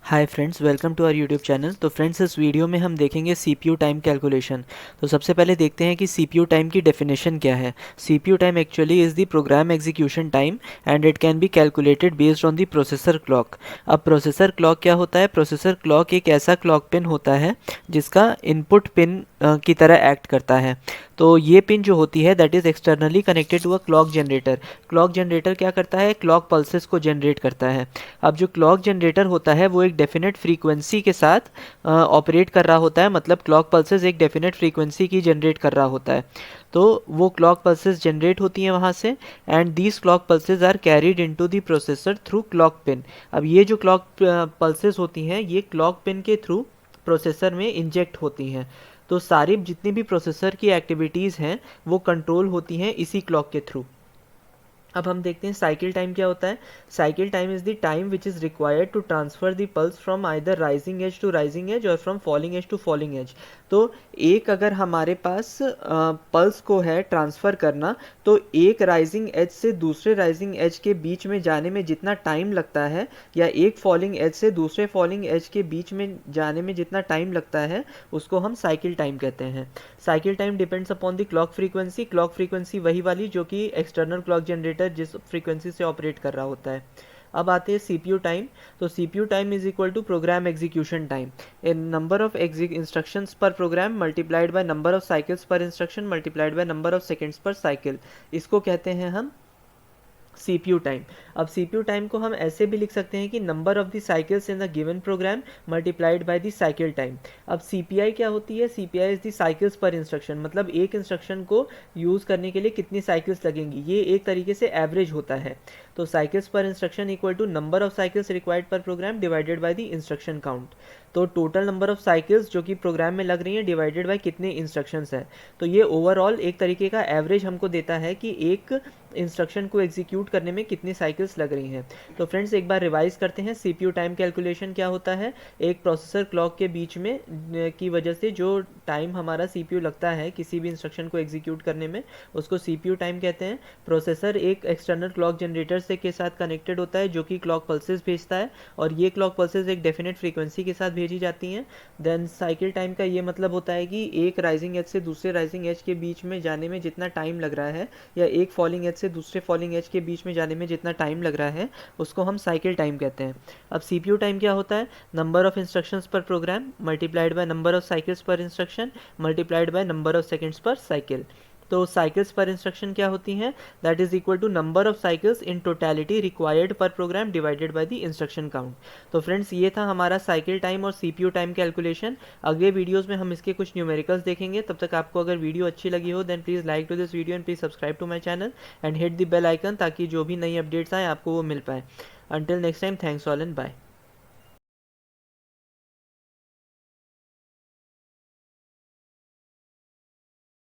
Hi friends, welcome to our YouTube channel. तो friends, इस video में हम देखेंगे सीपीयू टाइम कैलकुलेशन। तो सबसे पहले देखते हैं कि सीपीयू टाइम की डेफिनेशन क्या है। CPU time actually is the programme execution time and it can be calculated based on the processor clock. अब प्रोसेसर क्लॉक क्या होता है? प्रोसेसर क्लॉक एक ऐसा क्लॉक पिन होता है जिसका इनपुट पिन की तरह एक्ट करता है। तो ये पिन जो होती है that is externally connected to a clock generator. Clock generator क्या करता है? क्लॉक पल्सेस को जनरेट करता है। अब जो क्लॉक जनरेटर होता है वो एक डेफिनेट फ्रीक्वेंसी के साथ ऑपरेट कर रहा होता है, मतलब क्लॉक पल्सेस एक डेफिनेट फ्रीक्वेंसी की जनरेट कर रहा होता है। तो वो क्लॉक पल्सेस जनरेट होती हैं वहाँ से, and these clock pulses are carried into the processor through clock pin. अब ये जो क्लॉक पल्सेस होती हैं ये क्लॉक पिन के थ्रू प्रोसेसर में इंजेक्ट होती हैं। तो सारी जितनी भी प्रोसेसर की एक्टिविटीज़ हैं वो कंट्रोल होती हैं इसी क्लॉक के थ्रू। अब हम देखते हैं साइकिल टाइम क्या होता है। Cycle time is the time which is required to transfer the pulse from either rising edge to rising edge और from falling edge to falling edge. तो एक अगर हमारे पास पल्स को है ट्रांसफ़र करना, तो एक राइजिंग एज से दूसरे राइजिंग एज के बीच में जाने में जितना टाइम लगता है, या एक फॉलिंग एज से दूसरे फॉलिंग एज के बीच में जाने में जितना टाइम लगता है, उसको हम साइकिल टाइम कहते हैं। Cycle time depends upon the clock frequency. Clock frequency वही वाली जो कि एक्सटर्नल क्लॉक जनरेटर जिस फ्रीक्वेंसी से ऑपरेट कर रहा होता है। अब आते हैं सीपीयू टाइम। तो CPU time is equal to program execution time. A number of instructions per program multiplied by number of cycles per instruction multiplied by number of seconds per cycle, इसको कहते हैं हम सीपीयू टाइम। अब CPU time को हम ऐसे भी लिख सकते हैं कि number of the cycles in the given program multiplied by the cycle time. अब सीपीआई क्या होती है? CPI is the cycles per instruction, मतलब एक इंस्ट्रक्शन को यूज़ करने के लिए कितनी साइकिल्स लगेंगी, ये एक तरीके से एवरेज होता है। तो cycles per instruction equal to number of cycles required per program divided by the instruction count. तो टोटल नंबर ऑफ साइकिल्स जो कि प्रोग्राम में लग रही हैं डिवाइडेड बाय कितने इंस्ट्रक्शंस हैं। तो ये ओवरऑल एक तरीके का एवरेज हमको देता है कि एक इंस्ट्रक्शन को एग्जीक्यूट करने में कितनी साइकिल्स लग रही हैं। तो फ्रेंड्स, एक बार रिवाइज करते हैं। सीपीयू टाइम कैलकुलेशन क्या होता है? एक प्रोसेसर क्लॉक के बीच में की वजह से जो टाइम हमारा सीपीयू लगता है किसी भी इंस्ट्रक्शन को एग्जीक्यूट करने में, उसको सीपीयू टाइम कहते हैं। प्रोसेसर एक एक्सटर्नल क्लॉक जनरेटर से के साथ कनेक्टेड होता है जो कि क्लॉक पल्सेस भेजता है, और ये क्लॉक पल्सेस एक डेफिनेट फ्रीक्वेंसी के साथ भेजी जाती हैं। देन साइकिल टाइम का ये मतलब होता है कि एक राइजिंग एज से दूसरे राइजिंग एज के बीच में जाने में जितना टाइम लग रहा है, या एक फॉलिंग एज से दूसरे फॉलिंग एज के बीच में जाने में जितना टाइम लग रहा है, उसको हम साइकिल टाइम कहते हैं। अब सीपीयू टाइम क्या होता है? Number of instructions per program multiplied by number of cycles per instruction multiplied by number of seconds per cycle. तो साइकिल्स पर इंस्ट्रक्शन क्या होती हैं? That is equal to number of cycles in totality required per program divided by the instruction count. तो friends, ये था हमारा cycle time और CPU time calculation. अगले वीडियोस में हम इसके कुछ न्यूमेरिकल्स देखेंगे। तब तक आपको अगर वीडियो अच्छी लगी हो then please like to this video and please subscribe to my channel and hit the bell icon, ताकि जो भी नई अपडेट्स आए आपको वो मिल पाए। Until next time, thanks all and bye.